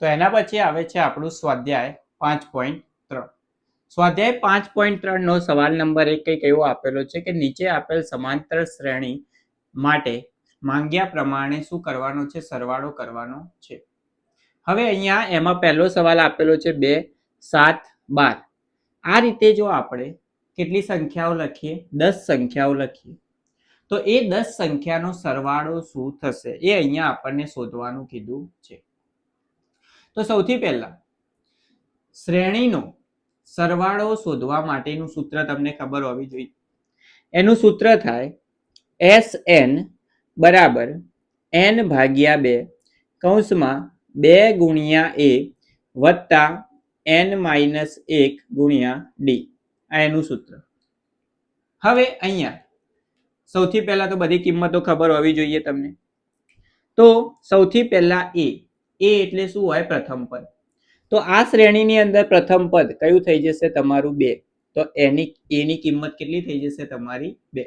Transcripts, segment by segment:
તો એના પછી આવે છે આપણું સ્વાધ્યાય 5.3. સ્વાધ્યાય 5.3 નો સવાલ નંબર 1 કંઈક એવો આપેલો છે કે નીચે આપેલ સમાંતર શ્રેણી માટે માંગ્યા પ્રમાણે શું કરવાનો છે? સરવાળો કરવાનો છે. હવે અહીંયા એમાં પહેલો સવાલ આપેલો છે 2, 7, 12. આ રીતે જો આપણે કેટલી સંખ્યાઓ લખીએ? 10 સંખ્યાઓ લખીએ તો એ 10 સંખ્યાનો સરવાળો શું થશે એ અહીંયા આપણને શોધવાનું કીધું છે. તો સૌથી પહેલા શ્રેણીનો સરવાળો શોધવા માટેનું સૂત્ર તમને ખબર હોવી જોઈએ. એનું સૂત્ર થાય SN બરાબર n ભાગ્યા 2 કૌંસમાં 2 ગુણ્યા a વત્તા n માઇનસ 1 ગુણ્યા d. આ એનું સૂત્ર. હવે અહીંયા સૌથી પહેલા તો બધી કિંમતો ખબર હોવી જોઈએ તમને. તો સૌથી પહેલા a એટલે શું હોય? પ્રથમ પદ. તો આ શ્રેણીની અંદર પ્રથમ પદ કયું થઈ જશે? તમારું 2. તો એની કિંમત કેટલી થઈ જશે? તમારી 2.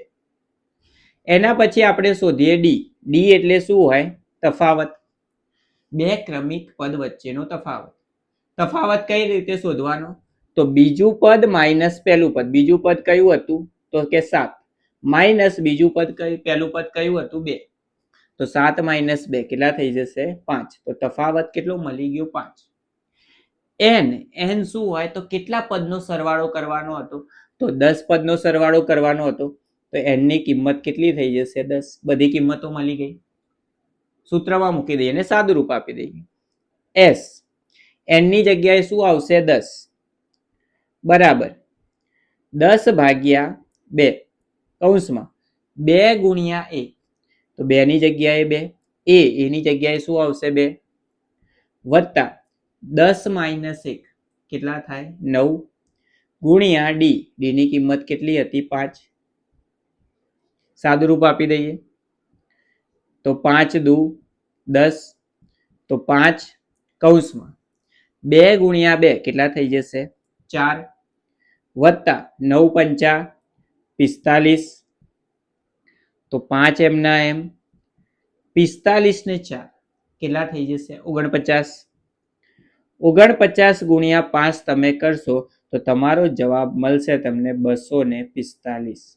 એના પછી આપણે શોધીએ d એટલે શું હોય? તફાવત. બે ક્રમિક પદ વચ્ચેનો તફાવત. તફાવત કઈ રીતે શોધવાનો? તો બીજું પદ માઇનસ પહેલું પદ. બીજું પદ કયું હતું? તો કે 7 માઇનસ બીજું પદ પહેલું પદ કયું હતું? 2. તો 7 માઇનસ 2 કેટલા થઈ જશે? 5. તો તફાવત કેટલો મળી ગયો? 5. n શું હોય? તો કેટલા પદનો સરવાળો કરવાનો હતો? તો 10 પદનો સરવાળો કરવાનો હતો. તો n ની કિંમત કેટલી થઈ જશે? 10. બધી કિંમતો મળી ગઈ. સૂત્રમાં મૂકી દઈએ અને સાદું રૂપ આપી દઈએ. s n ની જગ્યાએ શું આવશે? 10 બરાબર 10 ભાગ્યા 2 કૌંસમાં 2 ગુણ્યા a. તો 2 ની જગ્યાએ 2, એની જગ્યાએ શું આવશે? 2 વત્તા 10 માઇનસ 1 કેટલા થાય? 9 ગુણ્યા d. ની કિંમત કેટલી હતી? 5. સાદું રૂપ આપી દઈએ તો 5 દુ 10. તો 5 કૌંસમાં 2 ગુણ્યા 2 કેટલા થઈ જશે? 4 વત્તા 9 પંચા 45. તો 5 એમના એમ 45 ને 4 કેટલા થઈ જશે? 49. 49 ગુણ્યા 5 તમે કરશો તો તમારો જવાબ મળશે તમને 245.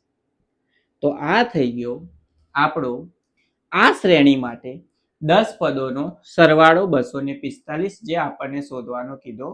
તો આ થઈ ગયો આપણો આ શ્રેણી માટે 10 પદોનો સરવાળો 245 જે આપણને શોધવાનો કીધો